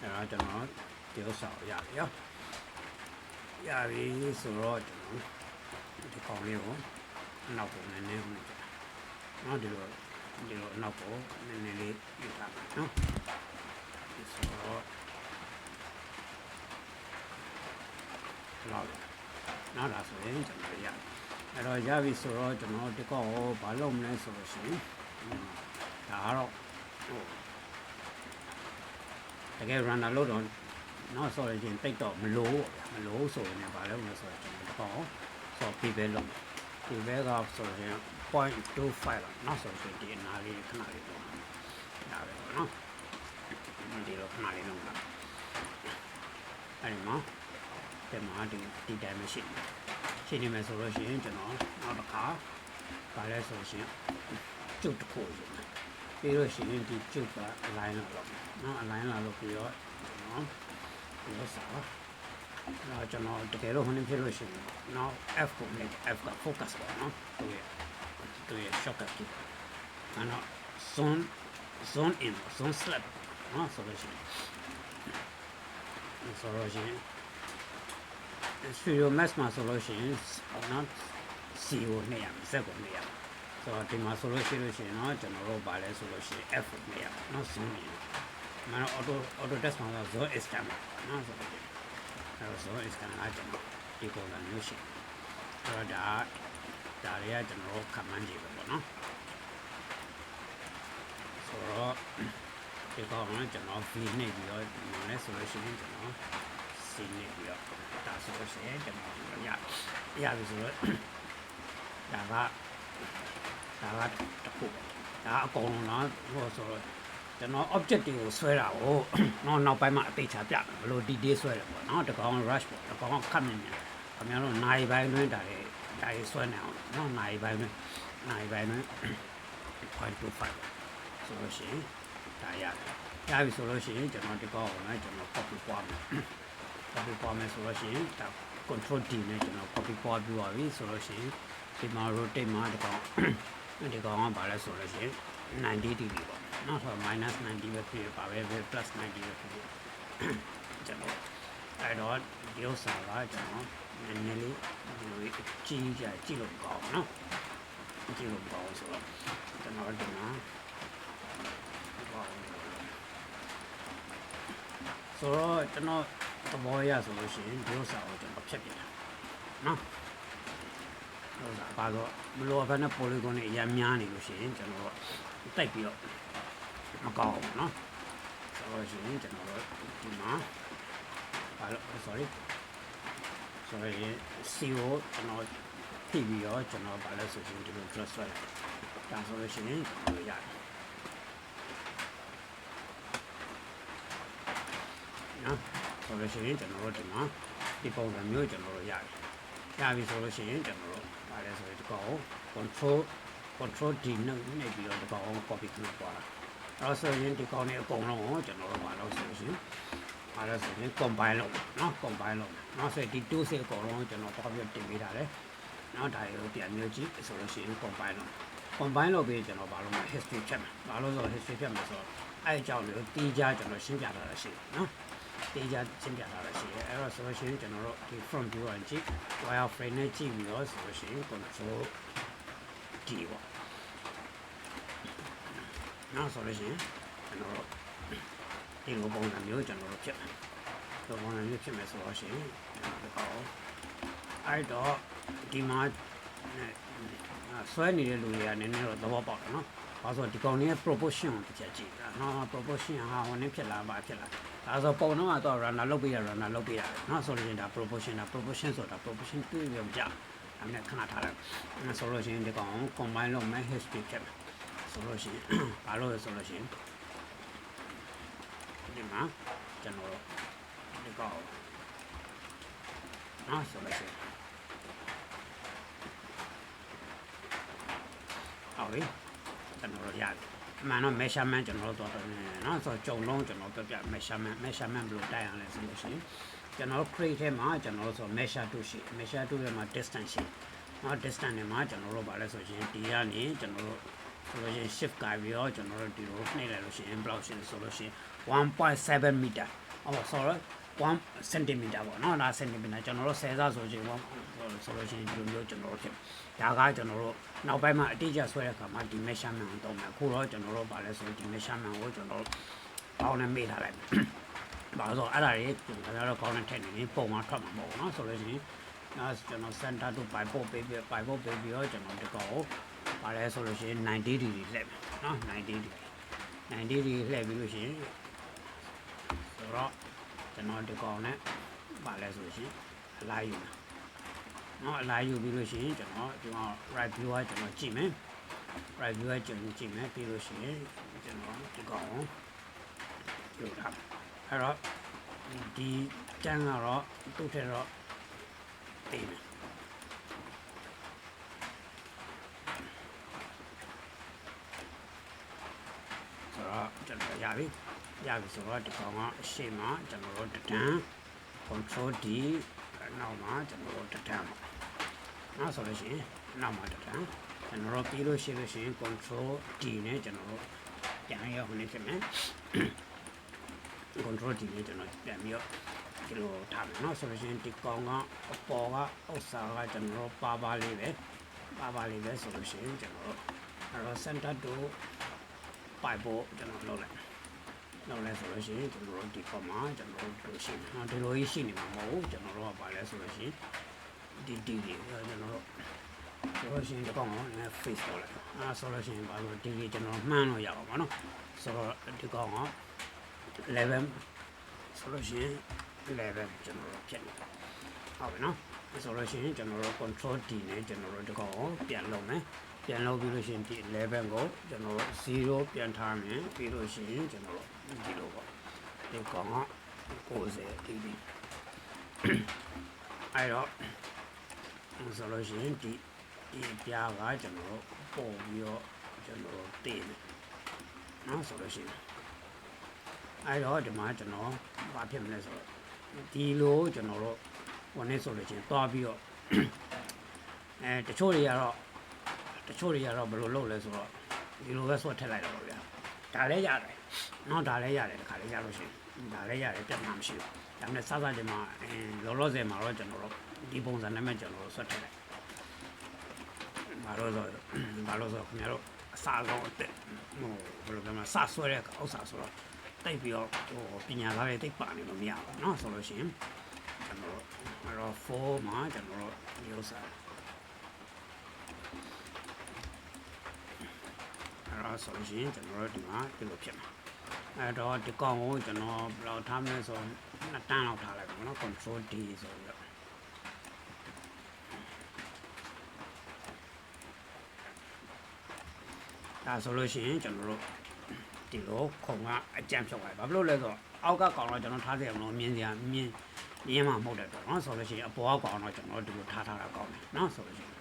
အဲ့တော့ကျွန်တော်ဒီဥစ္စာကိုရပြီရောရပြီဆိုတော့ကျွန်တော်ဒီကောင်လေးကိုအနောက်ကိုနည်းနည်းဟုတ်တယ်နော်ဒီလိုအနောက်ကိုနည်းနည်းလေးယူထားပါနော်ဆိုတော့နောက်ဒါဆိုရင်ကျွန်တော်ရအဲ့တော့ရပြီဆိုတော့ကျွန်တော်ဒီကောင်ကိုဘာလုပ်မလဲဆိုလို့ရှိရင်ဒါကတော့တကယ် runner လို့တော့နော်ဆိုရင်တိတ်တော့မလို့ဆိုရင်ဘာလုပ်မလဲဆိုတော့ကျွန်တော်ဒီကောင်ဆိုပြပဲလုပ်ပြပဲကဆိုရင် 0.25 လောက်နော်ဆိုရင်ဒီအနာလေးခဏလေးလုပ်ဒါပဲနော်ဒီလိုခဏလေးလုပ်တာအဲ့ဒီမှာဒီတိုင်းမရှိရှင်းနေမယ်ဆိုလို့ရှိရင်ကျွန်တော်နောက်တစ်ခါပါလဲဆိုရှင်ကျုပ်တစ်ခုယူမယ်ပြီးလို့ရှိရင်ဒီကျုပ်ကအလိုင်းလာတော့နော်အလိုင်းလာလို့ပြီးတော့နော်ဒီလိုစားတော့ကျွန်တော်တကယ်လို့ဟိုနေဖြစ်လို့ရှိရင်နောက် F ကိုနဲ့ F က focus ပါနော်သူရဲ့ shock ကအဲ့တော့ zone in zone slap နော်ဆိုလို့ရှိရင်studio max မှာဆိုလို့ရှိရင်နော် C ကိုနှိပ်ရမယ် Z ကိုနှိပ်ရမယ်ဆိုတော့ဒီမှာဆိုလို့ရှိရင်နော်ကျွန်တော်တို့ပါလဲဆိုလို့ရှိရင် F ကိုနှိပ်ရမယ်နော် zoom in မှာတော့ auto test မှာဆို zone is camera နော်ဆိုတော့အဲ့တော့ zone is camera ကျွန်တော်ဒီပုံစံမျိုးရှိအဲ့တော့ဒါတွေကကျွန်တော်တို့ command တွေပဲပေါ့နော်ဆိုတော့ဒီကောင်ကကျွန်တော် V နှိပ်ပြီးတော့ဒီမှာလဲဆိုလို့ရှိရင်ကျွန်တော် C နှိပ်ပြီးတော့ဒါဆိုလို့ရှိရင်ကျွန်တော်ရပြီဆိုတော့ဒါကတခုဒါအကုန်လုံးတော့ဟိုဆိုတော့ကျွန်တော် object တွေကိုဆွဲတာကိုနောက်ပိုင်းမှာအသေးချာပြမယ်ဘယ်လို detail ဆွဲတယ်ပေါ့နော်တကောင် rush ပေါ့တကောင်ခတ်နေတယ်ခင်ဗျားတို့နိုင်ပိုင်းတွင်းဒါတွေဆွဲနေအောင်နော်နိုင်ပိုင်းတွင်း0.25ဆိုလို့ရှိရင်ဒါရပြီဆိုလို့ရှိရင်ကျွန်တော်ဒီကောင်ကိုလည်းကျွန်တော် copy ပွားမယ်ဆိုလို့ရှိရင်ဒါ control D နဲ့ကျွန်တော် copy ပွားပြီးပါပြီဆိုလို့ရှိရင်ဒီမှာ rotate မှာဒီကောင်ကဘာလဲဆိုလို့ရှိရင်90 degree ပေါ့နော်ဆိုတော့ -90 ပဲဖြစ်ပါပဲ +90 ပဲဖြစ်ကျွန်တော်အဲ့တော့ဒီဥစ္စာကကျွန်တော်နည်းနည်းလေးကြည့်လို့ကောင်းနော်ကြည့်လို့ကောင်းဆိုတော့ကျွန်တော်ဒီမှာဆိုတော့ကျွန်တော်သဘောရဆိုလို့ရှိရင်ဒီဥစ္စာကိုကျွန်တော်ဖြတ်ပြတာနော်ဥစ္စာပါတော့မလိုအပ်တဲ့ polygon တွေအများများနေလို့ရှိရင်ကျွန်တော်တိုက်ပြီးတော့မကောင်းဘူးနော်ဆိုတော့ရှင်ကျွန်တော်ဒီမှာဘာလို့ sorry C ကိုကျွန်တော်ဖြည့်ပြီးတော့ကျွန်တော်ဘာလဲဆိုရင်ဒီလို dress ဆွဲလိုက်ဒါဆိုလို့ရှိရင်ကျွန်တော်ရတယ်နော်ဆိုလို့ရှိရင်ကျွန်တော်တို့ဒီမှာဒီပုံစံမျိုးကျွန်တော်တို့ရတယ်ရပြီဆိုလို့ရှိရင်ကျွန်တော်တို့ဘာလဲဆိုရင်ဒီကောင် control D နဲ့နှိပ်ပြီးတော့ဒီကောင် copy လုပ်သွားတာအဲ့ဆိုရင်ဒီကောင်လေးအကုန်လုံးကိုကျွန်တော်တို့ဘာလို့ဆိုရင်အားလို့ဆိုရင် combine လုပ်နော် combine လုပ်နော်ဆိုရင်ဒီ tools အကုန်လုံးကျွန်တော်ပေါ့ပြီးတင်ပေးထားတယ်နော်ဒါတွေကိုပြန်မျိုးကြည့်ဆိုလို့ရှိရင် combine လုပ်ပြီးကျွန်တော်ဘာလို့မ history ဖြတ်မှာဘာလို့ဆို history ဖြတ်မှာဆိုတော့အဲ့အကြောင်းမျိုးတီးကြကျွန်တော်ရှင်းပြထားတာရှိတယ်နော်တီးကြရှင်းပြထားတာရှိတယ်အဲ့တော့ဆိုလို့ရှိရင်ကျွန်တော်တို့ဒီ front view ကိုကြည့် wireframe နဲ့ကြည့်ပြီးတော့ဆိုလို့ရှိရင် control D ပေါ့နော်ဆိုလို့ရှိရင်ကျွန်တော်တို့ဒီလိုပုံစံမျိုးကျွန်တော်တို့ဖြစ်မယ်ဒီပုံစံမျိုးဖြစ်မယ်ဆိုတော့ရှင်ဒီကောင်အဲ့တော့ဒီမှာဆွဲနေတဲ့လူတွေကနည်းနည်းတော့သဘောပေါက်တယ်နော်ဘာလို့ဆိုဒီကောင်လေးရဲ့ proportion ကိုတစ်ချက်ကြည့်တာနော် proportion ဟာဟိုနည်းဖြစ်လာပါဖြစ်လာဒါဆိုပုံတော့ကတော့ runner လုပ်ပေးရနော်ဆိုလို့ရှိရင်ဒါ proportion ဆိုတာ proportion တွေ့ပြီးကြအဲ့နဲ့ခဏထားလိုက်ဆိုလို့ရှိရင်ဒီကောင် combine လုပ်မယ် history ဖြစ်မယ်ဆိုလို့ရှိရင်ဘာလို့လဲဆိုလို့ရှိရင်ဒီမှာကျွန်တော်ဒီကောင်နော်ဆိုလို့ရှိရင်ဟုတ်ပြီကျွန်တော်ရတယ်အမှန်တော့ measurement ကျွန်တော်တို့တော့နော်ဆိုတော့ကြုံလုံးကျွန်တော်ပြ measurement ဘယ်လိုတိုက်အောင်လဲဆိုလို့ရှိရင်ကျွန်တော် create ထဲမှာကျွန်တော်ဆို measure to ရှိ measure to ထဲမှာ distance ရှိနော် distance နဲ့မှာကျွန်တော်တို့ဗာလဲဆိုရင်ဒီကနေကျွန်တော်တို့ဆိုလို့ရှိရင် shift ကပြီးတော့ကျွန်တော်တို့ဒီလိုနှိပ်လိုက်လို့ရှိရင် block ရှိဆိုလို့ရှိရင် 1.7 meter sorry 1 centimeter ပေါ့နော်ဒါ centimeter ကျွန်တော်တို့10စားဆိုချင်းဆိုလို့ရှိရင်ဒီလိုမျိုးကျွန်တော်တို့ဖြစ်ဒါကကျွန်တော်တို့နောက်ပိုင်းမှာအတိအကျဆွဲတဲ့အခါမှာဒီ measurement ကိုသုံးမယ်အခုတော့ကျွန်တော်တို့ဗာလဲဆိုဒီ measurement ကိုကျွန်တော်တို့ပေါင်းနဲ့မေ့ထားလိုက်ဘာလို့ဆိုအဲ့ဒါတွေကျွန်တော်တို့ကောင်းတဲ့ထက်နေပုံမှန်ထွက်မှာမဟုတ်ဘူးเนาะဆိုလို့ရှိရင်ကျွန်တော် center to ပိုင်ဖို့ပေးပြီးတော့ကျွန်တော်ဒီကောင်ကိုဗာလဲဆိုလို့ရှိရင်90 degree လှည့်မယ်เนาะ90 degree လှည့်ပြီးလို့ရှိရင်ဆိုတော့ကျွန်တော်ဒီကောင်နဲ့ဗာလဲဆိုလို့ရှိရင်အလားယူမယ်เนาะအလားယူပြီးလို့ရှိရင်ကျွန်တော်ဒီမှာ right view ကကျွန်တော်ကြည့်မယ် right view ကကျွန်တော်ကြည့်မယ်ပြီးလို့ရှိရင်ကျွန်တော်ဒီကောင်ကိုယူထားအဲ့တော့ဒီတန်းကတော့သူ့ထက်တော့တေးတယ်ဆိုတော့ကျွန်တော်ရပြီဆိုတော့ဒီကောင်ကအရှိမကျွန်တော်တို့တန်း control D နောက်မှာကျွန်တော်တို့တန်းပါနောက်ဆိုလို့ရှိရင်နောက်မှာတန်းကျွန်တော်တို့ပြီးလို့ရှိရင် control D နဲ့ကျွန်တော်တို့ပြန်ရောက်နေဖြစ်မယ်control D နဲ့ကျွန်တော်ပြန်ပြီးတော့ဒီလိုထားမယ်เนาะဆိုလို့ရှိရင်ဒီကောင်ကအပေါ်ကဥစ္စာကကျွန်တော်ပါပါလေးပဲဆိုလို့ရှိရင်ကျွန်တော်အဲ့တော့ center to ပိုက်ဖို့ကျွန်တော်လုပ်လိုက်ဆိုလို့ရှိရင်ကျွန်တော်ဒီကောင်မှာကျွန်တော်တို့ရှိနေဒီလိုကြီးရှိနေမှာမဟုတ်ဘူးကျွန်တော်တို့ကပါလဲဆိုလို့ရှိရင်ဒီတွေကျွန်တော်တို့ဆိုလို့ရှိရင်ဒီကောင်က face ပေါ်လိုက်ဆိုလို့ရှိရင်ဘာလို့ဒီကျွန်တော်မှန်းလို့ရအောင်ပါเนาะဆိုတော့ဒီကောင်က11ဆိုလို့ရှိရင်11ကျွန်တော်တို့ဖြစ်နေဟုတ်ပြီနော်ဆိုလို့ရှိရင်ကျွန်တော်တို့ control D နဲ့ကျွန်တော်တို့ဒီကောင်ကိုပြန်လုပ်မယ်ပြန်လုပ်ပြီးလို့ရှိရင်ဒီ11ကိုကျွန်တော်တို့0ပြန်ထားမယ်ပြီးလို့ရှိရင်ကျွန်တော်တို့ဒီလိုပေါ့ဒီကောင်က90 dB အဲ့တော့ဆိုလို့ရှိရင်ဒီပြားကကျွန်တော်တို့ပုံပြီးတော့ကျွန်တော်တို့တည်တယ်နော်ဆိုလို့ရှိရင်အဲ့တော့ဒီမှာကျွန်တော်ဘာဖြစ်မလဲဆိုတော့ဒီလိုကျွန်တော်တို့ဝန်နေဆိုလို့ချင်းသွားပြီးတော့တချို့တွေကတော့ဘယ်လိုလုပ်လဲဆိုတော့ဒီလိုပဲဆွတ်ထည့်လိုက်တော့ဗျာဒါလည်းရတယ်နော်ဒါလည်းရတယ်တခါလေးရလို့ရှိရင်ဒါလည်းရတယ်ပြဿနာမရှိဘူးဒါနဲ့စစချင်းမှာလောလောဆယ်မှာတော့ကျွန်တော်တို့ဒီပုံစံနဲ့မှကျွန်တော်တို့ဆွတ်ထည့်လိုက်ဘာလို့ဆိုခင်ဗျားတို့အစားကောင်းတဲ့ဟိုဘယ်လိုပြောမလဲစဆွဲတဲ့ဥစ္စာဆိုတော့တိုက်ပြီးတော့ပညာသားတွေတိတ်ပါနေလို့မရဘူးเนาะဆိုလို့ရှိရင်ကျွန်တော်တို့4မှာကျွန်တော်တို့ဒီဥစ္စာအဲ့တော့ဆိုလို့ရှိရင်ကျွန်တော်တို့ဒီမှာဒီလိုဖြစ်မှာအဲ့တော့ဒီကောင်ကိုကျွန်တော်ဘယ်လောက်ထားမလဲဆိုတော့2တန်းလောက်ထားလိုက်ပါเนาะ control D ဆိုပြီးတော့ဒါဆိုလို့ရှိရင်ကျွန်တော်တို့ဒီလိုခုံကအကြံဖြုတ်လိုက်ဘာဖြစ်လို့လဲဆိုတော့အောက်ကကောင်တော့ကျွန်တော်ထားစေအောင်လို့မြင်မှမဟုတ်တဲ့တော့เนาะဆိုလို့ရှိရင်အပေါ်ကကောင်တော့ကျွန်တော်ဒီလိုထားတာကောင်းတယ်เนาะဆိုလို့ရှိရင်